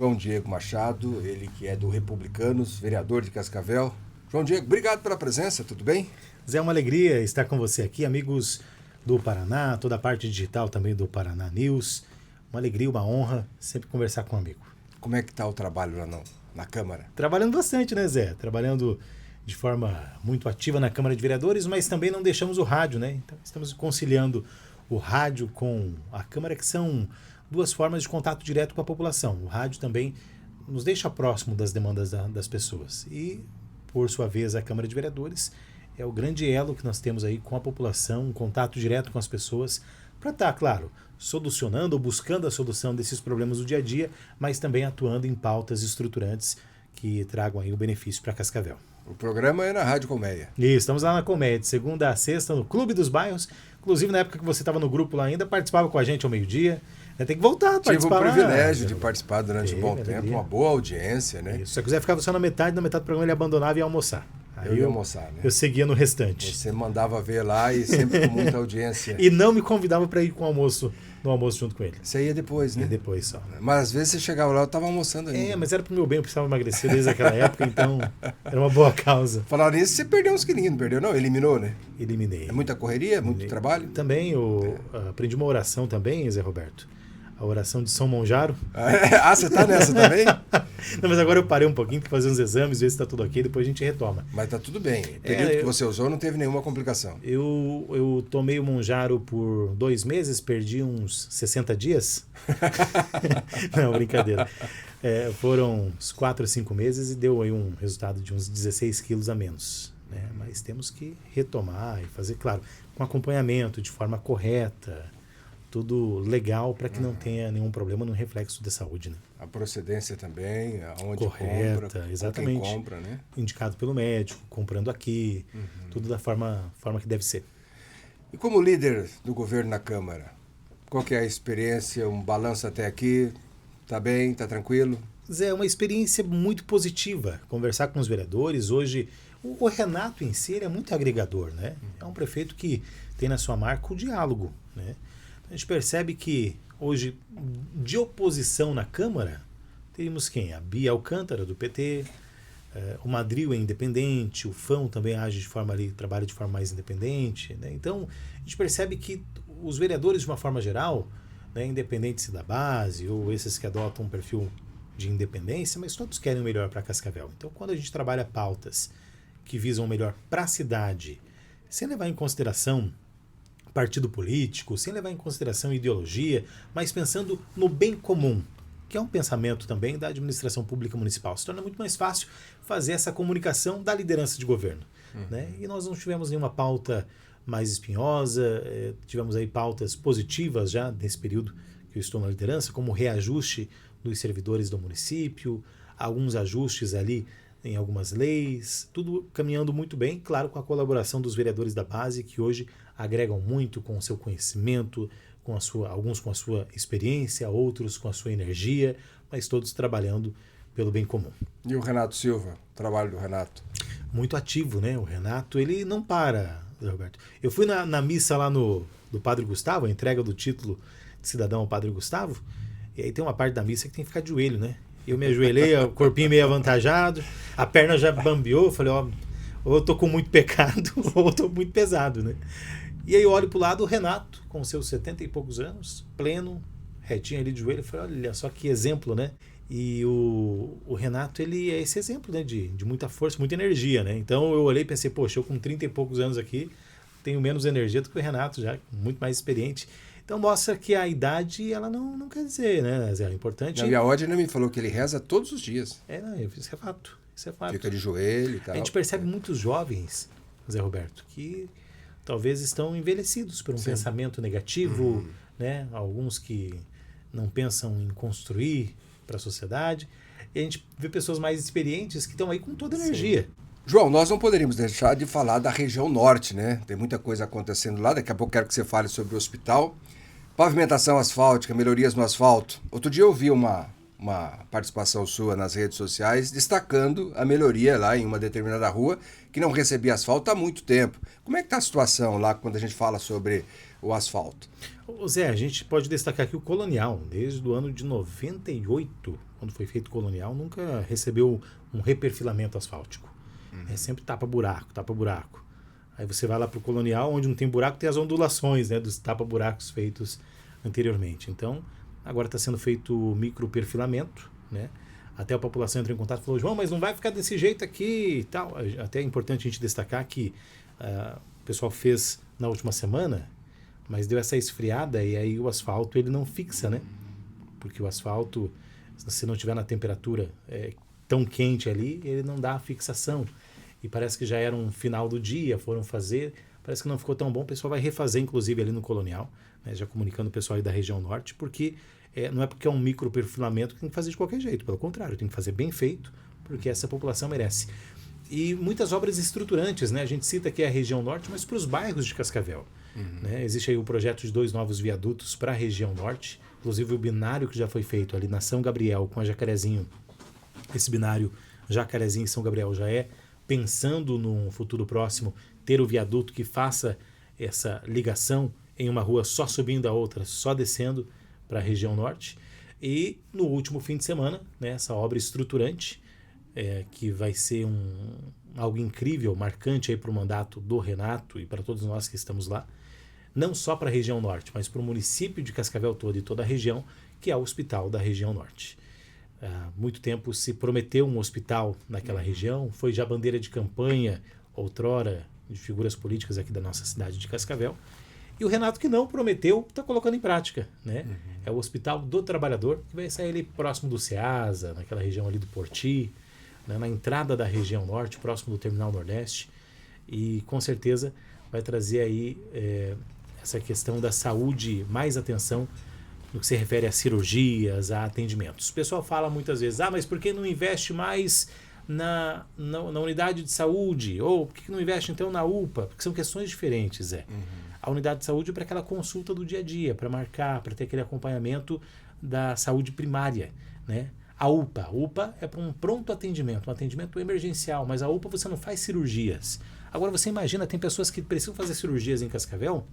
João Diego Machado, ele que é do Republicanos, vereador de Cascavel. João Diego, obrigado pela presença, tudo bem? Zé, é uma alegria estar com você aqui, amigos do Paraná, toda a parte digital também do Paraná News. Uma alegria, uma honra sempre conversar com um amigo. Como é que está o trabalho lá na Câmara? Trabalhando bastante, né, Zé? Trabalhando de forma muito ativa na Câmara de Vereadores, mas também não deixamos o rádio, né? Então estamos conciliando o rádio com a Câmara, que são duas formas de contato direto com a população. O rádio também nos deixa próximo das demandas das pessoas. E, por sua vez, a Câmara de Vereadores é o grande elo que nós temos aí com a população, um contato direto com as pessoas, para estar, claro, solucionando ou buscando a solução desses problemas do dia a dia, mas também atuando em pautas estruturantes que tragam aí o benefício para Cascavel. O programa é na Rádio Colmeia. Isso, estamos lá na Colmeia, de segunda a sexta, no Clube dos Bairros. Inclusive, na época que você estava no grupo lá ainda, participava com a gente ao meio-dia. Tem que voltar a participar. Tive o privilégio de participar durante um bom tempo, alegria. uma boa audiência, né? Isso. Se você quiser, ficava só na metade do programa ele abandonava e ia almoçar. Eu ia almoçar, né? Eu seguia no restante. Você mandava ver lá e sempre com muita audiência. E não me convidava para ir no almoço junto com ele. Você ia depois, né? E depois só. Mas às vezes você chegava lá, eu estava almoçando ainda. Mas era pro meu bem, eu precisava emagrecer desde aquela época, então era uma boa causa. Falaram nisso, você perdeu uns quilinhos, não perdeu não? Eliminou, né? Eliminei. É muita correria, muito trabalho? Também, eu aprendi uma oração também, Zé Roberto. A oração de São Monjaro. Ah, você tá nessa também? Não, mas agora eu parei um pouquinho para fazer uns exames, ver se tá tudo ok, depois a gente retoma. Mas tá tudo bem. O período que você usou não teve nenhuma complicação. Eu tomei o Monjaro por 2 meses, perdi uns 60 dias. Não, brincadeira. Foram uns 4 a 5 meses e deu aí um resultado de uns 16 quilos a menos. Né? Mas temos que retomar e fazer, claro, com acompanhamento, de forma correta, tudo legal para que não tenha nenhum problema no reflexo de saúde, né? A procedência também, aonde correta, compra, exatamente. quem compra, né? Indicado pelo médico, comprando aqui, tudo da forma que deve ser. E como líder do governo na Câmara, qual que é a experiência, um balanço até aqui? Tá bem, tá tranquilo? Zé, é uma experiência muito positiva, conversar com os vereadores. Hoje, o Renato em si ele é muito agregador, né? É um prefeito que tem na sua marca o diálogo, né? A gente percebe que hoje, de oposição na Câmara, teríamos quem? A Bia Alcântara, do PT, o Madril é independente, o Fão também age de forma ali, trabalha de forma mais independente. Né? Então, a gente percebe que os vereadores, de uma forma geral, né, independente se da base ou esses que adotam um perfil de independência, mas todos querem o melhor para Cascavel. Então, quando a gente trabalha pautas que visam o melhor para a cidade, sem levar em consideração partido político, sem levar em consideração ideologia, mas pensando no bem comum, que é um pensamento também da administração pública municipal. Se torna muito mais fácil fazer essa comunicação da liderança de governo. Né? E nós não tivemos nenhuma pauta mais espinhosa, tivemos aí pautas positivas já nesse período que eu estou na liderança, como o reajuste dos servidores do município, alguns ajustes ali em algumas leis, tudo caminhando muito bem, claro, com a colaboração dos vereadores da base, que hoje agregam muito com o seu conhecimento, alguns com a sua experiência, outros com a sua energia, mas todos trabalhando pelo bem comum. E o Renato Silva, o trabalho do Renato? Muito ativo, né? O Renato, ele não para, Roberto. Eu fui na missa lá do Padre Gustavo, a entrega do título de cidadão ao Padre Gustavo, e aí tem uma parte da missa que tem que ficar de joelho, né? Eu me ajoelhei, o corpinho meio avantajado, a perna já bambeou, falei, ou eu tô com muito pecado, ou eu tô muito pesado, né? E aí eu olho pro lado, o Renato, com seus 70 e poucos anos, pleno, retinho ali de joelho, eu falei, olha só que exemplo, né? E o Renato, ele é esse exemplo, né? De muita força, muita energia, né? Então eu olhei e pensei, poxa, eu com 30 e poucos anos aqui, tenho menos energia do que o Renato já, muito mais experiente. Então mostra que a idade, ela não quer dizer, né, Zé? É importante. Não, e a Odina me falou que ele reza todos os dias. Isso é fato. Isso é fato. Fica de joelho e tal. A gente percebe muitos jovens, Zé Roberto, que talvez estão envelhecidos por um pensamento negativo, né? Alguns que não pensam em construir para a sociedade. E a gente vê pessoas mais experientes que estão aí com toda a energia. João, nós não poderíamos deixar de falar da região norte, né? Tem muita coisa acontecendo lá. Daqui a pouco quero que você fale sobre o hospital. Pavimentação asfáltica, melhorias no asfalto. Outro dia eu vi uma participação sua nas redes sociais destacando a melhoria lá em uma determinada rua que não recebia asfalto há muito tempo. Como é que está a situação lá quando a gente fala sobre o asfalto? Zé, a gente pode destacar aqui o Colonial. Desde o ano de 98, quando foi feito Colonial, nunca recebeu um reperfilamento asfáltico. É sempre tapa-buraco, tapa-buraco. Aí você vai lá para o Colonial, onde não tem buraco, tem as ondulações, né, dos tapa-buracos feitos anteriormente. Então, agora está sendo feito microperfilamento, né? Até a população entrou em contato e falou, João, mas não vai ficar desse jeito aqui e tal. Até é importante a gente destacar que o pessoal fez na última semana, mas deu essa esfriada e aí o asfalto ele não fixa, né? Porque o asfalto, se não tiver na temperatura tão quente ali, ele não dá a fixação. E parece que já era um final do dia, foram fazer, parece que não ficou tão bom. O pessoal vai refazer, inclusive, ali no Colonial, né, já comunicando o pessoal aí da região norte, porque não é porque é um microperfilamento que tem que fazer de qualquer jeito, pelo contrário, tem que fazer bem feito, porque essa população merece. E muitas obras estruturantes, né? A gente cita aqui a região norte, mas para os bairros de Cascavel. Né? Existe aí o projeto de 2 novos viadutos para a região norte, inclusive o binário que já foi feito ali na São Gabriel com a Jacarezinho. Esse binário Jacarezinho e São Gabriel já é pensando num futuro próximo ter o viaduto que faça essa ligação em uma rua só subindo a outra, só descendo para a região norte. E no último fim de semana, né, essa obra estruturante, que vai ser algo incrível, marcante para o mandato do Renato e para todos nós que estamos lá, não só para a região norte, mas para o município de Cascavel todo e toda a região, que é o Hospital da Região Norte. Há muito tempo se prometeu um hospital naquela região, foi já bandeira de campanha, outrora, de figuras políticas aqui da nossa cidade de Cascavel. E o Renato, que não prometeu, está colocando em prática. Né? É o Hospital do Trabalhador, que vai sair ali próximo do Ceasa, naquela região ali do Porti, né? Na entrada da região norte, próximo do Terminal Nordeste. E com certeza vai trazer aí essa questão da saúde, mais atenção no que se refere a cirurgias, a atendimentos. O pessoal fala muitas vezes, mas por que não investe mais na unidade de saúde? Ou por que não investe então na UPA? Porque são questões diferentes. A unidade de saúde é para aquela consulta do dia a dia, para marcar, para ter aquele acompanhamento da saúde primária. Né? A UPA é para um pronto atendimento, um atendimento emergencial, mas a UPA você não faz cirurgias. Agora você imagina, tem pessoas que precisam fazer cirurgias em Cascavel,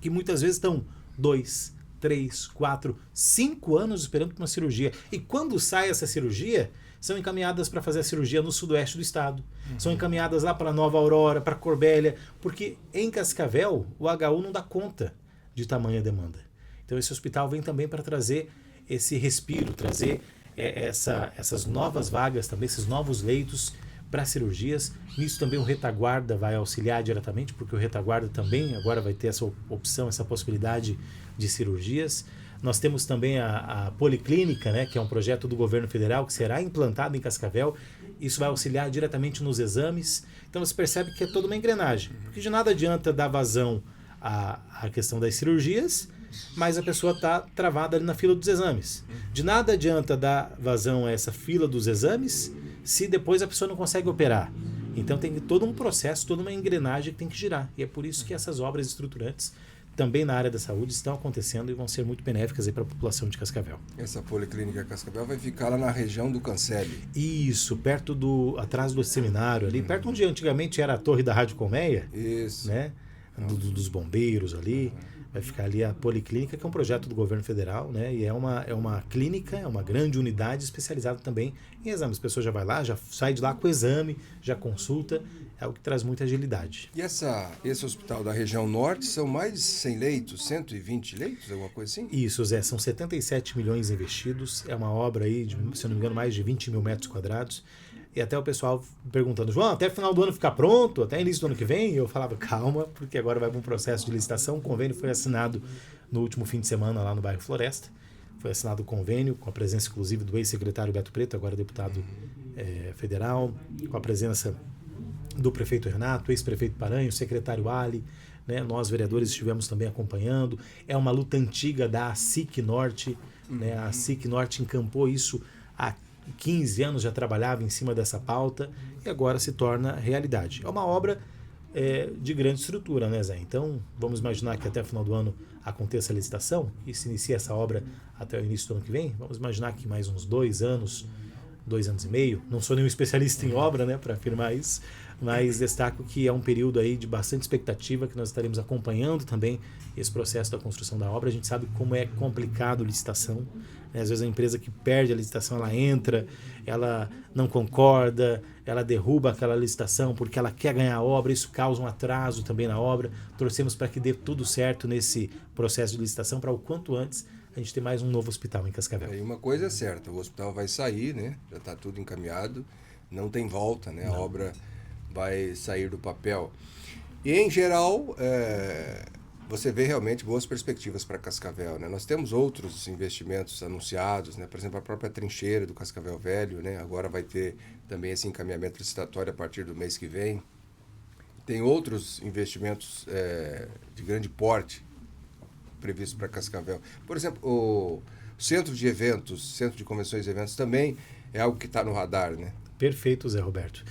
que muitas vezes estão 2, 3, 4, 5 anos esperando por uma cirurgia. E quando sai essa cirurgia, são encaminhadas para fazer a cirurgia no sudoeste do estado. São encaminhadas lá para Nova Aurora, para Corbélia, porque em Cascavel o HU não dá conta de tamanha demanda. Então esse hospital vem também para trazer esse respiro, trazer essas novas vagas também, esses novos leitos para cirurgias. Nisso também o Retaguarda vai auxiliar diretamente, porque o Retaguarda também agora vai ter essa opção, essa possibilidade de cirurgias. Nós temos também a Policlínica, né, que é um projeto do governo federal que será implantado em Cascavel. Isso vai auxiliar diretamente nos exames. Então você percebe que é toda uma engrenagem, porque de nada adianta dar vazão à questão das cirurgias, mas a pessoa está travada ali na fila dos exames. De nada adianta dar vazão a essa fila dos exames se depois a pessoa não consegue operar. Então tem todo um processo, toda uma engrenagem que tem que girar. E é por isso que essas obras estruturantes também na área da saúde estão acontecendo e vão ser muito benéficas para a população de Cascavel. Essa Policlínica Cascavel vai ficar lá na região do Cancele. Isso, atrás do seminário ali, perto onde antigamente era a torre da Rádio Colmeia. Isso. Né? Dos bombeiros ali. Vai ficar ali a Policlínica, que é um projeto do governo federal, né? E é uma clínica, é uma grande unidade especializada também em exames. A pessoa já vai lá, já sai de lá com o exame, já consulta, é o que traz muita agilidade. E esse hospital da região norte são mais de 100 leitos, 120 leitos, alguma coisa assim? Isso, Zé, são 77 milhões investidos, é uma obra aí de, se eu não me engano, mais de 20 mil metros quadrados. E até o pessoal perguntando, João, até final do ano ficar pronto, até início do ano que vem? E eu falava, calma, porque agora vai para um processo de licitação. O convênio foi assinado no último fim de semana lá no bairro Floresta. Foi assinado o convênio com a presença inclusive do ex-secretário Beto Preto, agora deputado federal, com a presença do prefeito Renato, ex-prefeito Paranho, o secretário Ali, né? Nós vereadores estivemos também acompanhando. É uma luta antiga da ASIC Norte, né? A ASIC Norte encampou isso há 15 anos, já trabalhava em cima dessa pauta e agora se torna realidade. É uma obra de grande estrutura, né, Zé? Então, vamos imaginar que até o final do ano aconteça a licitação e se inicia essa obra até o início do ano que vem. Vamos imaginar que mais uns 2 anos, 2 anos e meio. Não sou nenhum especialista em obra, né, para afirmar isso, mas destaco que é um período aí de bastante expectativa, que nós estaremos acompanhando também esse processo da construção da obra. A gente sabe como é complicado a licitação, né? Às vezes a empresa que perde a licitação, ela entra, ela não concorda, ela derruba aquela licitação porque ela quer ganhar a obra, isso causa um atraso também na obra. Torcemos para que dê tudo certo nesse processo de licitação, para o quanto antes a gente ter mais um novo hospital em Cascavel. E uma coisa é certa, o hospital vai sair, né? Já está tudo encaminhado, não tem volta, né? A obra vai sair do papel. E, em geral, você vê realmente boas perspectivas para Cascavel, né? Nós temos outros investimentos anunciados, né? Por exemplo, a própria trincheira do Cascavel Velho, né? Agora vai ter também esse encaminhamento licitatório a partir do mês que vem. Tem outros investimentos de grande porte previsto para Cascavel. Por exemplo, o centro de eventos, centro de convenções e eventos também é algo que está no radar, né? Perfeito, Zé Roberto.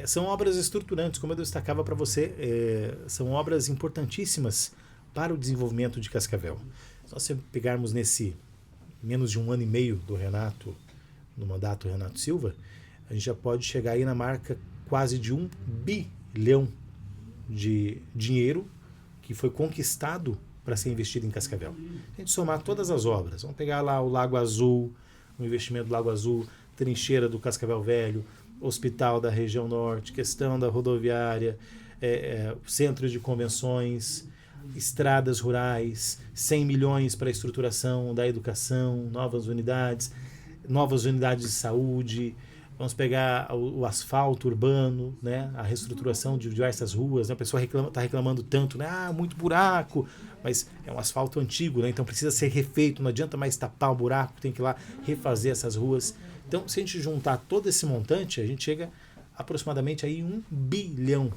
São obras estruturantes, como eu destacava para você, são obras importantíssimas para o desenvolvimento de Cascavel. Só se pegarmos nesse menos de 1 ano e meio do Renato, no mandato Renato Silva, a gente já pode chegar aí na marca quase de 1 bilhão de dinheiro que foi conquistado para ser investido em Cascavel. A gente somar todas as obras, vamos pegar lá o Lago Azul, o investimento do Lago Azul, trincheira do Cascavel Velho, hospital da região norte, questão da rodoviária, centros de convenções, estradas rurais, 100 milhões para a estruturação da educação, novas unidades de saúde. Vamos pegar o asfalto urbano, né? A reestruturação de diversas ruas, né? A pessoa está reclamando tanto, né? Muito buraco, mas é um asfalto antigo, né? Então precisa ser refeito, não adianta mais tapar o buraco, tem que ir lá refazer essas ruas. Então, se a gente juntar todo esse montante, a gente chega aproximadamente aí R$1 bilhão.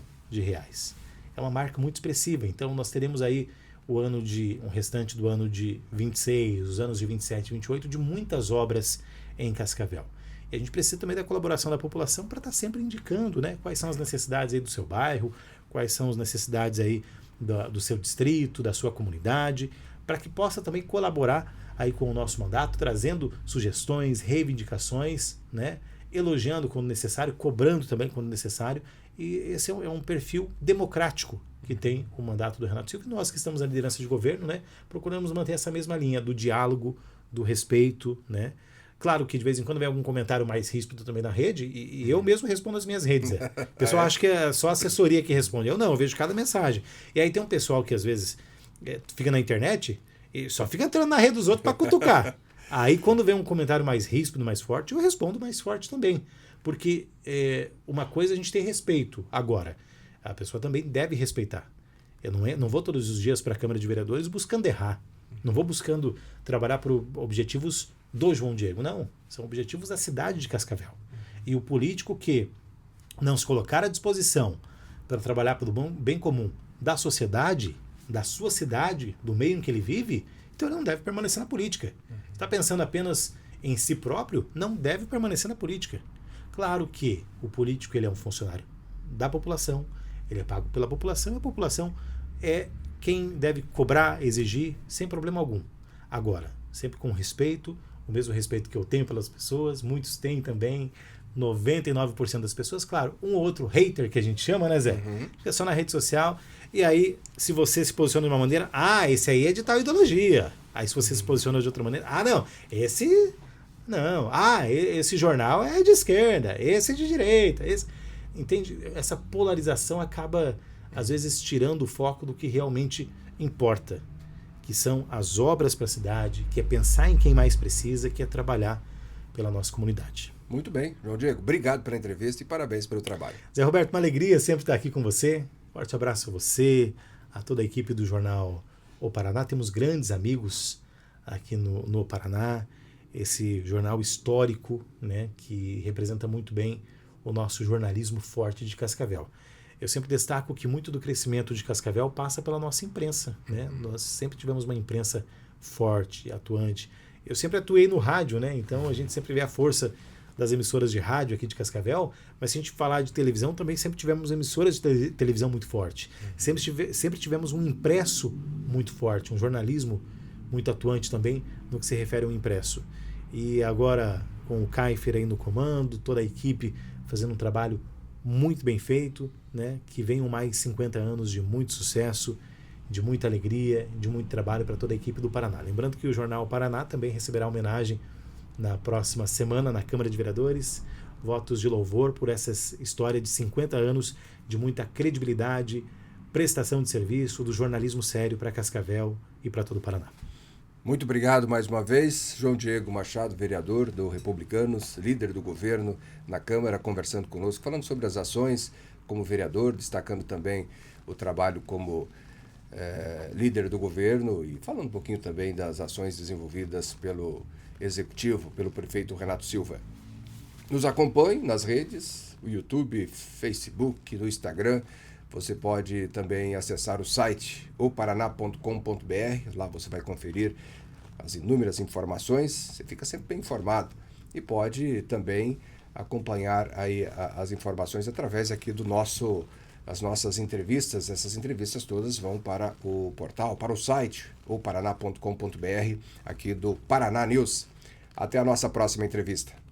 É uma marca muito expressiva. Então, nós teremos aí um restante do ano de 26, os anos de 27 e 28, de muitas obras em Cascavel. E a gente precisa também da colaboração da população para estar sempre indicando, né, quais são as necessidades aí do seu bairro, quais são as necessidades aí do seu distrito, da sua comunidade, para que possa também colaborar aí com o nosso mandato, trazendo sugestões, reivindicações, né, elogiando quando necessário, cobrando também quando necessário. E esse é um perfil democrático que tem o mandato do Renato Silva. E nós que estamos na liderança de governo, né, procuramos manter essa mesma linha do diálogo, do respeito, né. Claro que de vez em quando vem algum comentário mais ríspido também na rede, e eu mesmo respondo as minhas redes. O pessoal acha que é só a assessoria que responde. Eu não, eu vejo cada mensagem. E aí tem um pessoal que às vezes fica na internet e só fica entrando na rede dos outros para cutucar. Aí quando vem um comentário mais ríspido, mais forte, eu respondo mais forte também. Porque uma coisa a gente tem respeito. Agora, a pessoa também deve respeitar. Eu não vou todos os dias para a Câmara de Vereadores buscando errar. Não vou buscando trabalhar por objetivos do João Diego. Não, são objetivos da cidade de Cascavel. E o político que não se colocar à disposição para trabalhar pelo bem comum da sociedade, da sua cidade, do meio em que ele vive, então ele não deve permanecer na política. Está pensando apenas em si próprio, não deve permanecer na política. Claro que o político ele é um funcionário da população, ele é pago pela população, e a população é quem deve cobrar, exigir, sem problema algum. Agora, sempre com respeito, o mesmo respeito que eu tenho pelas pessoas, muitos têm também, 99% das pessoas, claro, um ou outro hater que a gente chama, né, Zé? Fica só na rede social, e aí, se você se posiciona de uma maneira, esse aí é de tal ideologia. Aí se você se posiciona de outra maneira, não, esse jornal é de esquerda, esse é de direita, entende? Essa polarização acaba, às vezes, tirando o foco do que realmente importa, que são as obras para a cidade, que é pensar em quem mais precisa, que é trabalhar pela nossa comunidade. Muito bem, João Diego, obrigado pela entrevista e parabéns pelo trabalho. Zé Roberto, uma alegria sempre estar aqui com você. Forte abraço a você, a toda a equipe do jornal O Paraná. Temos grandes amigos aqui no Paraná, esse jornal histórico, né, que representa muito bem o nosso jornalismo forte de Cascavel. Eu sempre destaco que muito do crescimento de Cascavel passa pela nossa imprensa, né? Nós sempre tivemos uma imprensa forte, atuante. Eu sempre atuei no rádio, né? Então a gente sempre vê a força das emissoras de rádio aqui de Cascavel, mas se a gente falar de televisão, também sempre tivemos emissoras de televisão muito forte. Sempre tivemos um impresso muito forte, um jornalismo muito atuante também no que se refere ao impresso. E agora, com o Kaifer aí no comando, toda a equipe fazendo um trabalho muito bem feito, né? Que venham mais 50 anos de muito sucesso, de muita alegria, de muito trabalho para toda a equipe do Paraná. Lembrando que o Jornal Paraná também receberá homenagem na próxima semana na Câmara de Vereadores, votos de louvor por essa história de 50 anos de muita credibilidade, prestação de serviço, do jornalismo sério para Cascavel e para todo o Paraná. Muito obrigado mais uma vez, João Diego Machado, vereador do Republicanos, líder do governo na Câmara, conversando conosco, falando sobre as ações como vereador, destacando também o trabalho como líder do governo e falando um pouquinho também das ações desenvolvidas pelo Executivo, pelo prefeito Renato Silva. Nos acompanhe nas redes, o YouTube, Facebook, no Instagram. Você pode também acessar o site oparaná.com.br, lá você vai conferir as inúmeras informações, você fica sempre bem informado e pode também acompanhar aí as informações através aqui as nossas entrevistas. Essas entrevistas todas vão para o portal, para o site oparaná.com.br aqui do Paraná News. Até a nossa próxima entrevista.